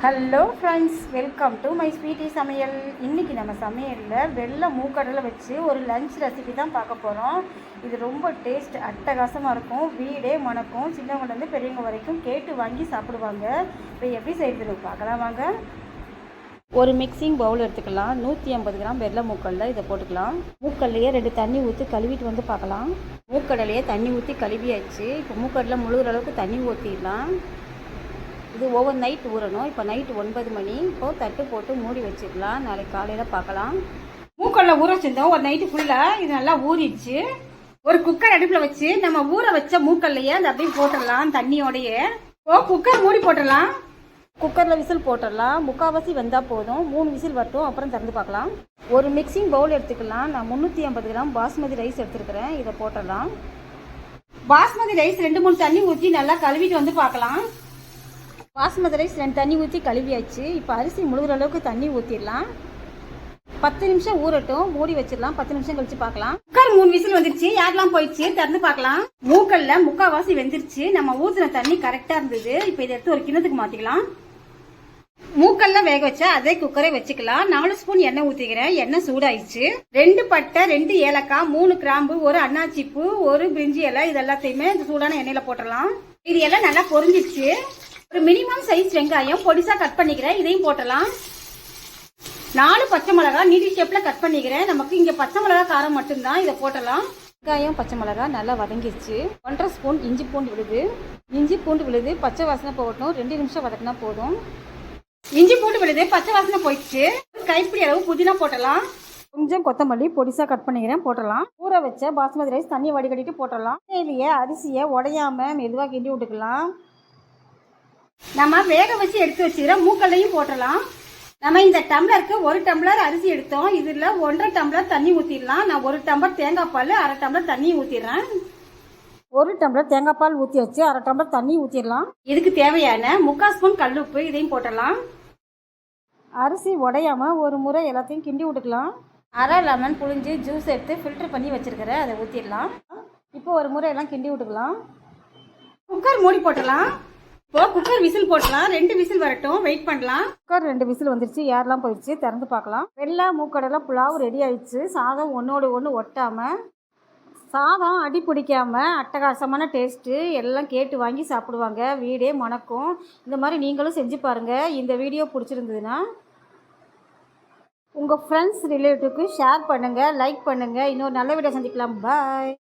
Hello friends, welcome to my sweety சமையல். இன்றைக்கி நம்ம சமையலில் வெள்ளை மூக்கடலை வச்சு ஒரு லஞ்ச் ரெசிபி தான் பார்க்க போகிறோம். இது ரொம்ப டேஸ்ட் அட்டகாசமாக இருக்கும். வீடே மணக்கும். சின்னவங்கலேருந்து பெரியவங்க வரைக்கும் கேட்டு வாங்கி சாப்பிடுவாங்க. இப்போ எப்படி செய்கிறது பார்க்கலாம் வாங்க. ஒரு மிக்சிங் பவுல் எடுத்துக்கலாம். 150 கிராம் வெள்ளை மூக்கடலை இதை போட்டுக்கலாம். மூக்கடலையே 2 தண்ணி ஊற்றி கழுவிட்டு வந்து பார்க்கலாம். மூக்கடலையே தண்ணி ஊற்றி கழுவியாச்சு. இப்போ மூக்கடலை முழுகிற அளவுக்கு தண்ணி ஊற்றிடலாம். இது ஓவர் நைட் ஊறணும். இப்போ நைட்டு 9 மணி. இப்போது தட்டு போட்டு மூடி வச்சுக்கலாம். நாளைக்கு காலையில் பார்க்கலாம். மூக்கடலை ஊற வச்சுருந்தோம் ஒரு நைட்டு ஃபுல்லாக. இது நல்லா ஊறிடுச்சு. ஒரு குக்கர் அடுப்பில் வச்சு நம்ம ஊற வச்ச மூக்கடலையே அந்த அப்படியே போட்டுடலாம் தண்ணியோடையே. குக்கர் மூடி போட்டுடலாம். குக்கரில் விசில் போட்டுடலாம். முக்கால்வாசி வெந்தால் போதும். 3 விசில் வரட்டும், அப்புறம் திறந்து பார்க்கலாம். ஒரு மிக்சிங் பவுல் எடுத்துக்கலாம். நான் 350 கிராம் பாஸ்மதி ரைஸ் எடுத்துருக்கிறேன். இதை போட்டுடலாம். பாஸ்மதி ரைஸ் 2-3 தண்ணி ஊற்றி நல்லா கழுவிட்டு வந்து பார்க்கலாம். பாஸ்மதி ரைஸ் 2 தண்ணி ஊற்றி கழுவியாச்சு. இப்போ அரிசி முழுகிற அளவுக்கு தண்ணி ஊற்றிடலாம். 10 நிமிஷம் ஊறட்டும், மூடி வச்சிடலாம். 10 நிமிஷம் கழிச்சு பார்க்கலாம். குக்கர் 3 விசில் வந்துருச்சு. யாரெல்லாம் போயிடுச்சு திறந்து பார்க்கலாம். மூக்கல்ல முக்கால்வாசி வெந்துருச்சு. நம்ம ஊற்றின தண்ணி கரெக்டாக இருந்தது. இப்போ இதை எடுத்து ஒரு கிண்ணத்துக்கு மாற்றிக்கலாம். மூக்கல்ல வேக வச்சா அதே குக்கரே வச்சுக்கலாம். 4 ஸ்பூன் எண்ணெய் ஊற்றிக்கிறேன். எண்ணெய் சூடாயிடுச்சு. 2 பட்டை, 2 ஏலக்காய், 3 கிராம்பு, 1 அன்னாச்சிப்பூ, 1 பிரிஞ்சி இலை, இது எல்லாத்தையுமே இந்த சூடான எண்ணெயில் போட்டுடலாம். இது எல்லாம் நல்லா பொரிஞ்சிச்சு. ஒரு மினிமம் சைஸ் வெங்காயம் பொடிசா கட் பண்ணிக்கிறேன். இதையும் போட்டலாம். 4 பச்சை மிளகாய் நீடி ஷேப்ல கட் பண்ணிக்கிறேன். நமக்கு இங்க பச்சை மிளகாய் காரம் மட்டும்தான். இதை போட்டலாம். வெங்காயம் பச்சை மிளகாய் நல்லா வதங்கிடுச்சு. 1.5 ஸ்பூன் இஞ்சி பூண்டு விழுது. இஞ்சி பூண்டு விழுது பச்சை வாசனை போகட்டும். 2 நிமிஷம் வதக்கினா போதும். இஞ்சி பூண்டு விழுது பச்சை வாசனை போயிடுச்சு. கைப்பிடி அளவு புதினா போட்டலாம். கொஞ்சம் கொத்தமல்லி பொடிசா கட் பண்ணிக்கிறேன், போட்டலாம். ஊற வச்ச பாஸ்மதி ரைஸ் தண்ணி வடிகட்டிட்டு போட்டலாம். இதுலயே அரிசியை உடையாம மெதுவாக கிண்டி விட்டுக்கலாம். நம்ம வேக வச்சு எடுத்து வச்சுக்கிற மூக்கல்லையும் போட்டலாம். நம்ம இந்த டம்ளருக்கு 1 டம்ளர் அரிசி எடுத்தோம். இதுல 1.5 டம்ளர் தண்ணி ஊற்றிடலாம். நான் 1 டம்ளர் தேங்காய் பால் 1/2 டம்ளர் தண்ணி ஊற்றிடுறேன். 1 டம்ளர் தேங்காய் பால் ஊற்றி வச்சு 1/2 டம்ளர் தண்ணி ஊற்றிடலாம். இதுக்கு தேவையான 3/4 ஸ்பூன் கல்லுப்பு, இதையும் போட்டலாம். அரிசி உடையாம ஒரு முறை எல்லாத்தையும் கிண்டி விட்டுக்கலாம். 1/2 லெமன் புழிஞ்சு ஜூஸ் எடுத்து ஃபில்டர் பண்ணி வச்சிருக்கிறேன், அதை ஊற்றிடலாம். இப்போ ஒரு முறை எல்லாம் கிண்டி விட்டுக்கலாம். குக்கர் மூடி போட்டலாம். இப்போ குக்கர் விசில் போட்டலாம். 2 விசில் வரட்டும், வெயிட் பண்ணலாம். குக்கர் 2 விசில் வந்துருச்சு. ஏர்லாம் போயிடுச்சு. திறந்து பார்க்கலாம். வெள்ளை மூக்கடலை புலாவ் ரெடி ஆயிடுச்சு. சாதம் ஒன்றோடு ஒன்று ஒட்டாம, சாதம் அடி பிடிக்காம அட்டகாசமான டேஸ்ட்டு. எல்லாம் கேட்டு வாங்கி சாப்பிடுவாங்க. வீடே மணக்கும். இந்த மாதிரி நீங்களும் செஞ்சு பாருங்கள். இந்த வீடியோ பிடிச்சிருந்ததுன்னா உங்கள் ஃப்ரெண்ட்ஸ் ரிலேட்டிவ்க்கு ஷேர் பண்ணுங்கள், லைக் பண்ணுங்கள். இன்னொரு நல்ல வீடியோ சந்திக்கலாம். பாய்.